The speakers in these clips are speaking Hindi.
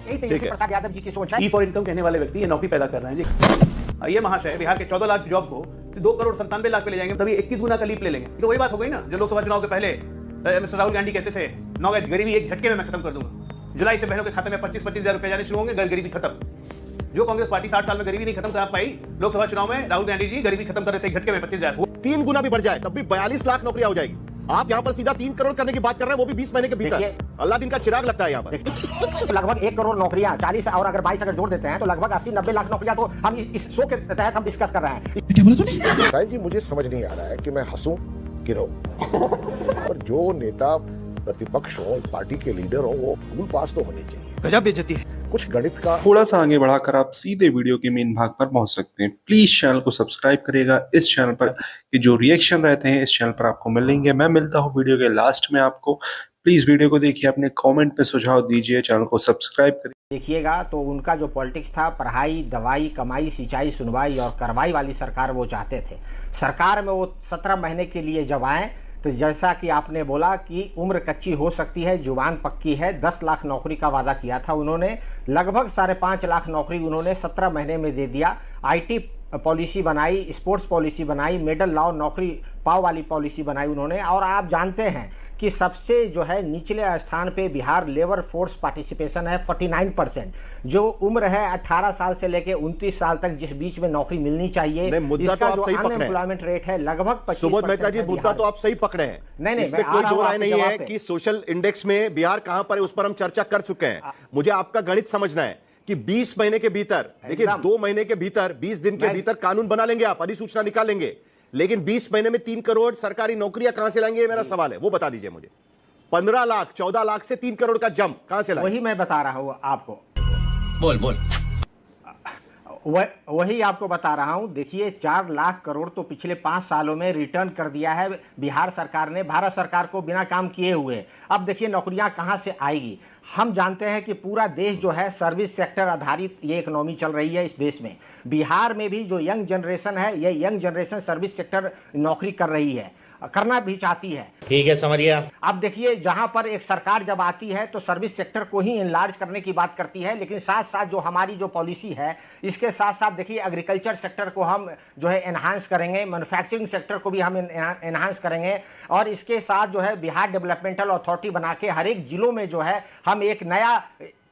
यही तेजस्वी प्रसाद यादव जी की सोच है। ई फॉर इनकम कहने वाले व्यक्ति ये नौकरी पैदा कर रहे हैं जी। ये महाशय बिहार के 14 लाख जॉब को 2,97,00,000 पे ले जाएंगे, तभी 21 गुना का लीप ले लेंगे। तो वही बात हो गई ना जो लोकसभा चुनाव के पहले मिस्टर राहुल गांधी कहते थे, नौगज गरीबी एक झटके में मैं खत्म कर दूंगा। जुलाई से बहनों के खाते में 25-25 हजार रुपए जाने शुरू होंगे, गरीबी खत्म। जो कांग्रेस पार्टी 60 साल में गरीबी नहीं खत्म कर पाई, लोकसभा चुनाव में राहुल गांधी जी गरीबी खत्म कर रहे थे झटके में 25,000। 3 गुना भी बढ़ जाए तब भी 42 लाख नौकरियां हो जाएगी। आप यहाँ पर सीधा 3 करोड़ करने की बात कर रहे हैं, वो भी 20 महीने के भीतर। अल्लाह दिन का चिराग लगता है यहाँ पर। लगभग 1 करोड़ नौकरियां, 40 और अगर 22 अगर जोड़ देते हैं तो लगभग 80-90 लाख नौकरियां तो हम इस शो के तहत हम डिस्कस कर रहे हैं। क्या बोला तूने? साहिब जी मुझे समझ नहीं आ रहा है कि मैं हंसूं कि रो। और जो नेता प्रतिपक्ष हो, पार्टी के लीडर हो, वो स्कूल पास तो होनी चाहिए। गजब बेइज्जती है। कुछ गणित का थोड़ा सा आगे बढ़ाकर आप सीधे वीडियो के मेन भाग पर पहुंच सकते हैं। प्लीज चैनल को सब्सक्राइब करिएगा। इस चैनल पर के जो रिएक्शन रहते हैं इस चैनल पर आपको मिलेंगे। मैं मिलता हूं वीडियो के लास्ट में आपको। प्लीज वीडियो को देखिए, अपने कमेंट पे सुझाव दीजिए, चैनल को सब्सक्राइब करिए। देखिएगा तो उनका जो पॉलिटिक्स था, पढ़ाई, दवाई, कमाई, सिंचाई, सुनवाई और कार्रवाई वाली सरकार वो चाहते थे। सरकार में वो 17 महीने के लिए जब आए तो जैसा कि आपने बोला कि उम्र कच्ची हो सकती है, जुबान पक्की है। 10 लाख नौकरी का वादा किया था उन्होंने, लगभग 5.5 लाख नौकरी उन्होंने 17 महीने में दे दिया। आईटी पॉलिसी बनाई, स्पोर्ट्स पॉलिसी बनाई, मेडल लाओ नौकरी पाओ वाली पॉलिसी बनाई उन्होंने। और आप जानते हैं कि सबसे जो है निचले स्थान पे बिहार लेबर फोर्स पार्टिसिपेशन है 49%। जो उम्र है 18 साल से लेके 29 साल तक जिस बीच में नौकरी मिलनी चाहिए, मुद्दा तो आप सही पकड़े हैं। अनएम्प्लॉयमेंट रेट है लगभग 25%। सुबोध मेहता जी, मुद्दा तो आप सही पकड़े हैं। नहीं, इसमें कोई दो राय नहीं है कि सोशल इंडेक्स में बिहार कहां पर है, उस पर हम चर्चा कर चुके हैं। मुझे आपका गणित समझना है कि 20 महीने के भीतर, देखिए 2 महीने के भीतर, 20 दिन के भीतर कानून बना लेंगे, आप अधिसूचना निकालेंगे। लेकिन 20 महीने में 3 करोड़ सरकारी नौकरियां कहां से लाएंगे, ये मेरा सवाल है, वो बता दीजिए मुझे। 15 लाख 14 लाख से 3 करोड़ का जंप कहां से लाएंगे? वही मैं बता रहा हूं आपको। बोल वही आपको बता रहा हूं। देखिए 4 लाख करोड़ तो पिछले 5 सालों में रिटर्न कर दिया है बिहार सरकार ने, भारत सरकार को बिना काम किए हुए। अब देखिए नौकरियां कहां से आएगी। हम जानते हैं कि पूरा देश जो है सर्विस सेक्टर आधारित ये इकोनॉमी चल रही है इस देश में। बिहार में भी जो यंग जनरेशन है, ये यंग जनरेशन सर्विस सेक्टर नौकरी कर रही है, करना भी चाहती है। ठीक है, समझिए। अब देखिए जहां पर एक सरकार जब आती है तो सर्विस सेक्टर को ही एनलार्ज करने की बात करती है, लेकिन साथ साथ जो हमारी जो पॉलिसी है इसके साथ साथ देखिए एग्रीकल्चर सेक्टर को हम जो है एनहांस करेंगे, मैन्युफैक्चरिंग सेक्टर को भी हम एनहांस करेंगे। और इसके साथ जो है बिहार डेवलपमेंटल अथॉरिटी बना के हर एक जिलों में जो है हम एक नया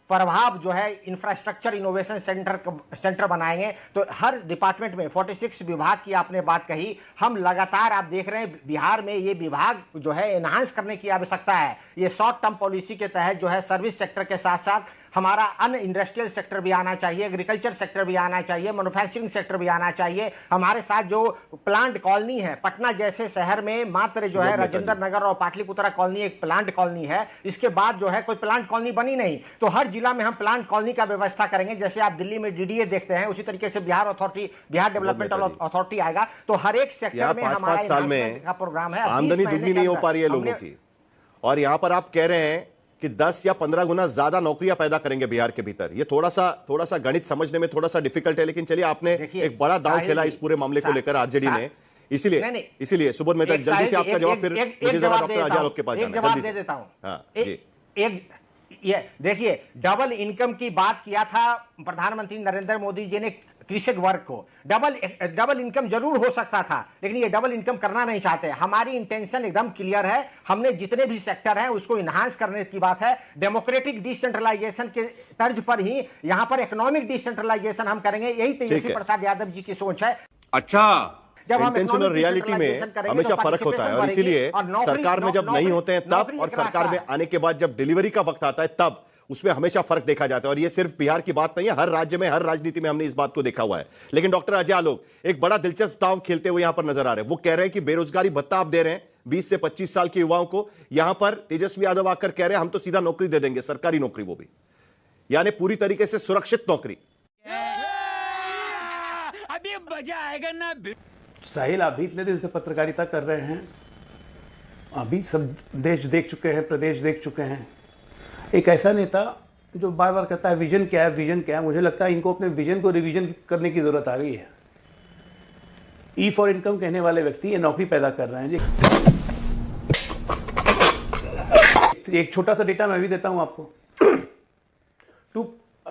प्रभाव जो है इंफ्रास्ट्रक्चर इनोवेशन सेंटर बनाएंगे। तो हर डिपार्टमेंट में 46 विभाग की आपने बात कही, हम लगातार आप देख रहे हैं बिहार में ये विभाग जो है एनहांस करने की आवश्यकता है। ये शॉर्ट टर्म पॉलिसी के तहत जो है सर्विस सेक्टर के साथ साथ हमारा अन इंडस्ट्रियल सेक्टर भी आना चाहिए, एग्रीकल्चर सेक्टर भी आना चाहिए, मैन्युफैक्चरिंग सेक्टर भी आना चाहिए। हमारे साथ जो प्लांट कॉलोनी है, पटना जैसे शहर में मात्र जो है राजेंद्र नगर और पाटलिपुत्रा कॉलोनी एक प्लांट कॉलोनी है, इसके बाद जो है कोई प्लांट कॉलोनी बनी नहीं। तो हर जिला में हम प्लांट कॉलोनी का व्यवस्था करेंगे। जैसे आप दिल्ली में डीडीए देखते हैं, उसी तरीके से बिहार डेवलपमेंटल अथॉरिटी आएगा। तो हर एक सेक्टर में हमारा 5 साल में का प्रोग्राम है। आमदनी दुगनी नहीं हो पा रही है लोगों की, और यहां पर आप कह रहे हैं कि 10 या 15 गुना ज्यादा नौकरियां पैदा करेंगे बिहार के भीतर। ये थोड़ा सा गणित समझने में थोड़ा सा डिफिकल्ट है, लेकिन चलिए आपने एक बड़ा दांव खेला इस पूरे मामले को लेकर आरजेडी ने। इसीलिए सुबोध मेहता जल्दी से आपका जवाब, फिर मुझे जरा डॉक्टर अजालोक के पास जाना है, जल्दी से दे देता हूं। हाँ, जी। ये देखिए डबल इनकम की बात किया था प्रधानमंत्री नरेंद्र मोदी जी ने कृषक वर्ग को। डबल इनकम जरूर हो सकता था, लेकिन ये डबल इनकम करना नहीं चाहते। हमारी इंटेंशन एकदम क्लियर है। हमने जितने भी सेक्टर हैं उसको इनहांस करने की बात है। डेमोक्रेटिक डिसेंट्रलाइजेशन के तर्ज पर ही यहाँ पर इकोनॉमिक डिसेंट्रलाइजेशन हम करेंगे। यही तेजस्वी प्रसाद यादव जी की सोच है। अच्छा, इंटेंशन और रियलिटी में हमेशा फर्क होता है, और इसीलिए सरकार में जब नहीं होते हैं तब, और सरकार में आने के बाद जब डिलीवरी का वक्त आता है तब उसमें हमेशा फर्क देखा जाता है। और ये सिर्फ बिहार की बात नहीं है, हर राज्य में, हर राजनीति में हमने इस बात को देखा हुआ है। लेकिन डॉक्टर अजय आलोक एक बड़ा दिलचस्प दांव खेलते हुए यहां पर नजर आ रहे हैं। वो कह रहे हैं कि बेरोजगारी भत्ता आप दे रहे हैं 20 से 25 साल के युवाओं को। यहां पर तेजस्वी यादव आकर कह रहे हैं हम तो सीधा नौकरी दे देंगे, सरकारी नौकरी, वो भी यानी पूरी तरीके से सुरक्षित नौकरी। अभी मजा आएगा ना। साहिल, आप भी इतने दिन से पत्रकारिता कर रहे हैं, अभी सब देश देख चुके हैं, प्रदेश देख चुके हैं। एक ऐसा नेता जो बार बार कहता है विजन क्या है, विजन क्या है, मुझे लगता है इनको अपने विजन को रिवीजन करने की जरूरत आ गई है। ई फॉर इनकम कहने वाले व्यक्ति ये नौकरी पैदा कर रहे हैं जी। एक छोटा सा डेटा मैं भी देता हूं आपको।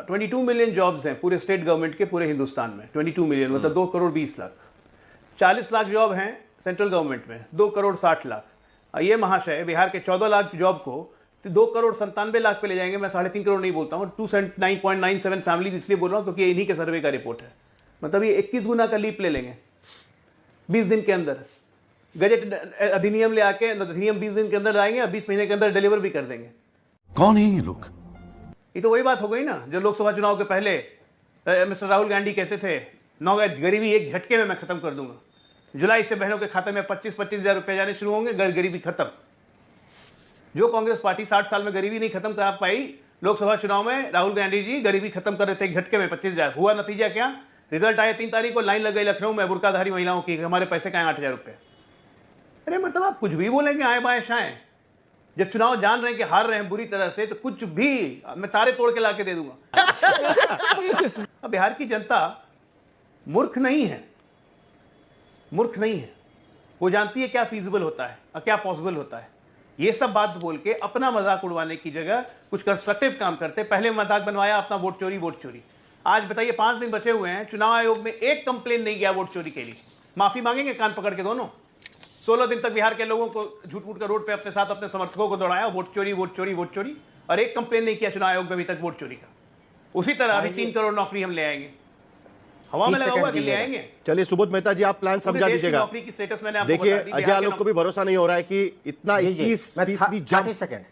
22 मिलियन जॉब्स हैं पूरे स्टेट गवर्नमेंट के पूरे हिंदुस्तान में। 22 मिलियन मतलब 2 करोड़ 20 लाख। 40 लाख जॉब हैं सेंट्रल गवर्नमेंट में, 2 करोड़ 60 लाख। ये महाशय बिहार के 14 लाख जॉब को 2 करोड़ 97 लाख पे ले जाएंगे। मैं 3.5 करोड़ नहीं बोलता हूँ, 209.97 फैमिली इसलिए बोल रहा हूँ क्योंकि इन्हीं के सर्वे का रिपोर्ट है। मतलब ये 21 गुना का लीप ले लेंगे 20 दिन के अंदर। गजट अधिनियम ले आके अधिनियम 20 दिन के अंदर लाएंगे और 20 महीने के अंदर डिलीवर भी कर देंगे। कौन है ये लोग? ये तो वही बात हो गई ना जो लोकसभा चुनाव के पहले मिस्टर राहुल गांधी कहते थे, गरीबी एक झटके में मैं खत्म कर दूंगा। जुलाई से बहनों के खाते में 25-25 हजार रुपए जाने शुरू होंगे, गरीबी खत्म। जो कांग्रेस पार्टी 60 साल में गरीबी नहीं खत्म कर पाई, लोकसभा चुनाव में राहुल गांधी जी गरीबी खत्म कर रहे थे एक झटके में 25 हजार। हुआ नतीजा क्या? रिजल्ट आया 3 तारीख को, लाइन लग गई लखनऊ में बुर्काधारी महिलाओं की, हमारे पैसे कहाँ 8 हजार रुपए। अरे मतलब आप कुछ भी बोलेंगे आए बाएं शाएं। जब चुनाव जान रहे हैं कि हार रहे हैं बुरी तरह से, तो कुछ भी मैं तारे तोड़ के लाके दे दूंगा। अब बिहार की जनता मूर्ख नहीं है, मूर्ख नहीं है। वो जानती है क्या फीजिबल होता है और क्या पॉसिबल होता है। ये सब बात बोल के अपना मजाक उड़वाने की जगह कुछ कंस्ट्रक्टिव काम करते। पहले मजाक बनवाया अपना वोट चोरी। आज बताइए 5 दिन बचे हुए हैं, चुनाव आयोग में एक कंप्लेन नहीं गया वोट चोरी के लिए। माफी मांगेंगे कान पकड़ के दोनों। 16 दिन तक बिहार के लोगों को झूठ मूठ कर रोड पे अपने साथ अपने समर्थकों को दौड़ाया, वोट चोरी, और एक कंप्लेन नहीं किया चुनाव आयोग में अभी तक वोट चोरी का। उसी तरह अभी 3 करोड़ नौकरी हम ले आएंगे, हवा में लगा हुआ कि ले आएंगे। चलिए सुबोध मेहता जी, आप प्लान समझा दीजिएगा। नौकरी की स्टेटस मैंने आपको देखिए बता दी। अजय आलोक को भी भरोसा नहीं हो रहा है कि इतना 21% जंप। सेकंड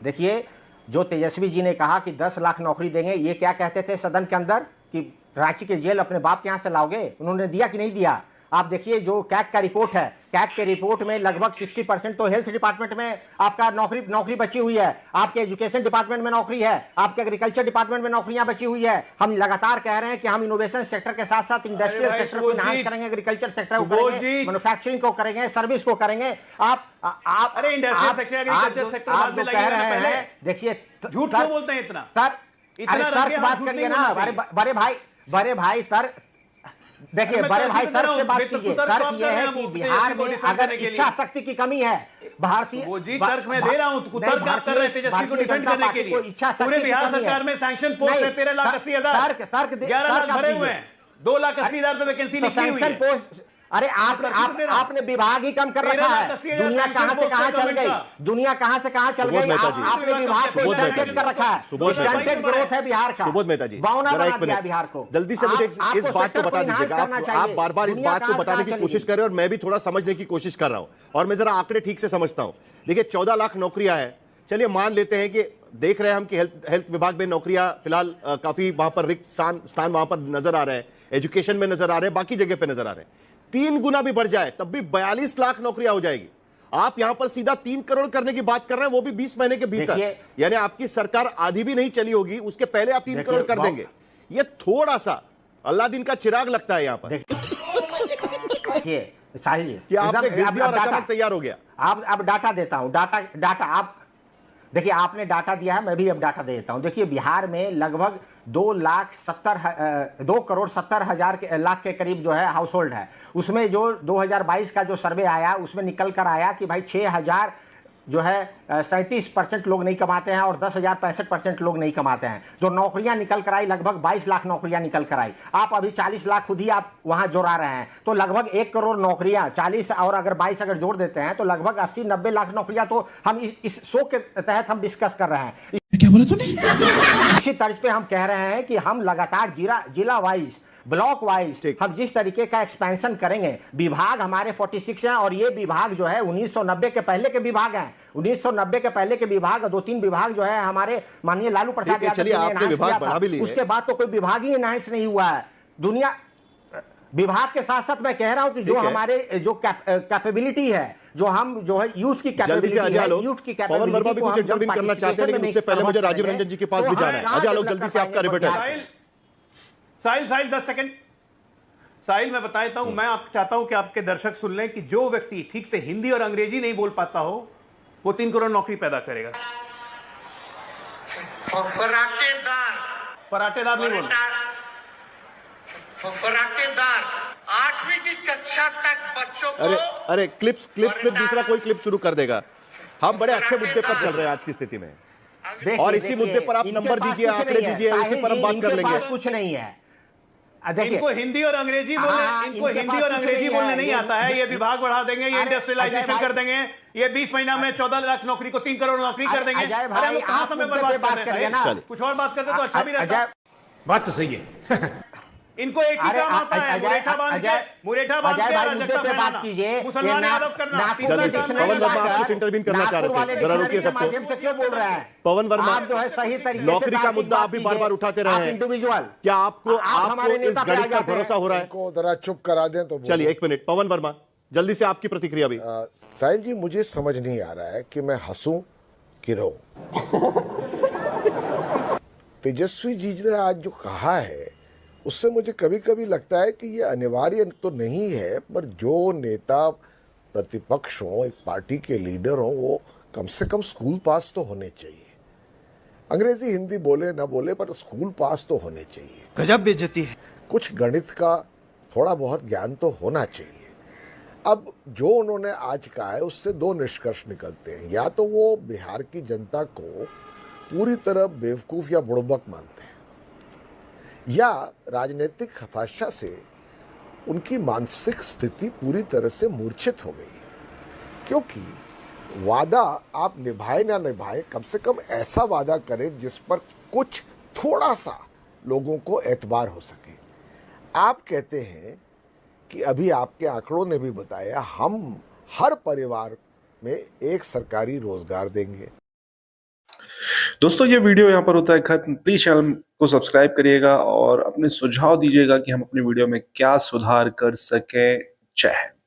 देखिए, जो तेजस्वी जी ने कहा कि 10 लाख नौकरी देंगे, ये क्या कहते थे सदन के अंदर कि रांची के जेल अपने बाप के यहां से लाओगे? उन्होंने दिया कि नहीं दिया? आप देखिए जो कैग का रिपोर्ट है, कैग के रिपोर्ट में लगभग 60% तो हेल्थ डिपार्टमेंट में आपका नौकरी बची हुई है, आपके एजुकेशन डिपार्टमेंट में नौकरी है, आपके एग्रीकल्चर डिपार्टमेंट में नौकरियां बची हुई है। हम लगातार कह रहे हैं कि हम इनोवेशन सेक्टर के साथ साथ इंडस्ट्रियल सेक्टर को एनहांस करेंगे, एग्रीकल्चर सेक्टर को करेंगे, मैन्युफैक्चरिंग को करेंगे, सर्विस को करेंगे। आप अरे इंडस्ट्रियल सेक्टर, एग्रीकल्चर सेक्टर आप जो कह रहे हैं, देखिए झूठ क्यों बोलते हैं इतना? तर्क बात करिए ना बड़े भाई तर्क। देखिए बड़े भाई तर्क से बात कीजिए। तर्क यह है कि बिहार में अगर इच्छा शक्ति की कमी है, भारतीय तर्क मैं दे रहा हूं, तर्क आप कर रहे हैं तेजस्वी को डिफेंड करने के लिए। पूरे बिहार सरकार में सैंक्शन पोस्ट है 13,80,000, 11 लाख भरे हुए हैं, 2,80,000 पे वैकेंसी निकली हुई है। अरे आपने विभाग ही कम कर रखा है। दुनिया कहां से कहां चल गई, दुनिया कहां से कहां चल गई। आपने विभाग को स्टैंडर्ड कर रखा है, स्टैंडर्ड ग्रोथ है बिहार का। सुबोध मेहता जी, बावना बना दिया बिहार को। जल्दी से मुझे इस बात को बता दीजिएगा। आप बार बार इस बात को बताने की कोशिश कर रहे हैं और मैं भी थोड़ा समझने की कोशिश कर रहा हूं, और मैं जरा आंकड़े ठीक से समझता हूं। देखिए 14 लाख नौकरियां हैं, चलिए मान लेते हैं कि देख रहे हैं हम कि हेल्थ विभाग में नौकरियां फिलहाल काफी वहां पर रिक्त स्थान वहां पर नजर आ रहे हैं, एजुकेशन में नजर आ रहे हैं, बाकी जगह पे नजर आ रहे हैं। 3 गुना भी बढ़ जाए तब भी 42 लाख नौकरियां हो जाएगी। आप यहां पर सीधा 3 करोड़ करने की बात कर रहे हैं, वो भी 20 महीने के भीतर। यानी आपकी सरकार आधी भी नहीं चली होगी, उसके पहले आप 3 करोड़ कर देंगे। ये थोड़ा सा अल्लादीन का चिराग लगता है यहां पर। साहिल जी कि आपने घिस दिया और अचानक तैयार हो गया। अब डाटा देता हूं, डाटा आप देखिए, आपने डाटा दिया है, मैं भी अब डाटा दे देता हूं। देखिए बिहार में लगभग 2 करोड़ 70 हजार लाख के करीब जो है हाउस होल्ड है। उसमें जो 2022 का जो सर्वे आया उसमें निकल कर आया कि भाई 6,000 जो है 37% लोग नहीं कमाते हैं और 10,065% लोग नहीं कमाते हैं। जो नौकरियां निकल कर आई लगभग 22 लाख नौकरियां निकल कर आई। आप अभी 40 लाख खुद ही आप वहां जोड़ा रहे हैं, तो लगभग 1 करोड़ नौकरियां 40 और अगर 22 अगर जोड़ देते हैं तो लगभग 80-90 लाख नौकरियां तो हम इस शो के तहत हम डिस्कस कर रहे हैं। क्या बोला तूने? इसी तर्ज पे हम कह रहे हैं कि हम लगातार जिला वाइज, ब्लॉक वाइज हम जिस तरीके का एक्सपेंशन करेंगे। विभाग हमारे 46 हैं और ये विभाग जो है 1990 के पहले के विभाग हैं। 1990 के पहले के विभाग 2-3 विभाग जो है हमारे माननीय लालू प्रसाद यादव ने एनहांस किया था। उसके बाद तो कोई विभाग ही एनहांस नहीं हुआ है। दुनिया विभाग के साथ साथ मैं कह रहा हूं कि जो हमारे जो कैपेबिलिटी है, जो हम जो है यूथ की कैपेबिलिटी है, यूथ की पवन वर्मा भी कुछ इंटरव्यू करना चाहते हैं, लेकिन उससे पहले मुझे राजीव रंजन जी के पास भी जाना है। अजय आलोक जल्दी से आपका रिपोर्ट है। साहिल 10 सेकंड। साहिल मैं बता देता हूं, मैं आप चाहता हूं कि आपके दर्शक सुन लें कि जो व्यक्ति ठीक से हिंदी और अंग्रेजी नहीं बोल पाता हो वो 3 करोड़ नौकरी पैदा करेगा। फराटेदार नहीं बोल, फराटेदार 8वीं की कक्षा तक बच्चों को। अरे क्लिप दूसरा कोई क्लिप शुरू कर देगा। हम बड़े अच्छे मुद्दे पर चल रहे हैं आज की स्थिति में। और इसी मुद्दे पर आप नंबर दीजिए, आंकड़े दीजिए, इसी पर हम बात कर लेंगे। कुछ नहीं है। इनको हिंदी और अंग्रेजी बोलने, इनको हिंदी और अंग्रेजी बोलने नहीं आता है। ये विभाग बढ़ा देंगे, ये इंडस्ट्रियलाइजेशन कर देंगे, ये 20 महीना में 14 लाख नौकरी को 3 करोड़ नौकरी कर देंगे। अरे हम लोग कहां समय बर्बाद कर रहे हैं? कुछ और बात करते तो अच्छा भी रहता। बात तो सही है। इनको एक ही काम आता है, मुरेठा बांध के अराजकता फैलाना, मुसलमान यादव करना। पवन वर्मा आप कुछ इंटरवीन करना चाह रहे थे, जरा रुकिए सबको। क्यों बोल रहा है पवन वर्मा, आप जो है सही तरीके नौकरी का मुद्दा आप भी बार बार उठाते रहे हैं। इंडिविजुअल, क्या आपको इस गणित पर भरोसा हो रहा है? को जरा चुप करा दें तो। चलिए 1 मिनट, पवन वर्मा जल्दी से आपकी प्रतिक्रिया भी। साहिल जी, मुझे समझ नहीं आ रहा है कि मैं हंसूं कि रो। तेजस्वी जी ने आज जो कहा है उससे मुझे कभी कभी लगता है कि ये अनिवार्य तो नहीं है, पर जो नेता प्रतिपक्ष हो, एक पार्टी के लीडर हो, वो कम से कम स्कूल पास तो होने चाहिए। अंग्रेजी हिंदी बोले ना बोले, पर स्कूल पास तो होने चाहिए। गजब बेइज्जती है। कुछ गणित का थोड़ा बहुत ज्ञान तो होना चाहिए। अब जो उन्होंने आज कहा है उससे 2 निष्कर्ष निकलते हैं। या तो वो बिहार की जनता को पूरी तरह बेवकूफ या बुड़बक मानते हैं, या राजनीतिक हताशा से उनकी मानसिक स्थिति पूरी तरह से मूर्छित हो गई। क्योंकि वादा आप निभाए ना निभाए, कम से कम ऐसा वादा करें जिस पर कुछ थोड़ा सा लोगों को एतबार हो सके। आप कहते हैं कि अभी आपके आंकड़ों ने भी बताया, हम हर परिवार में एक सरकारी रोजगार देंगे। दोस्तों ये वीडियो यहाँ पर होता है खत्म। प्लीज चैनल को सब्सक्राइब करिएगा और अपने सुझाव दीजिएगा कि हम अपनी वीडियो में क्या सुधार कर सकें। जय हिंद।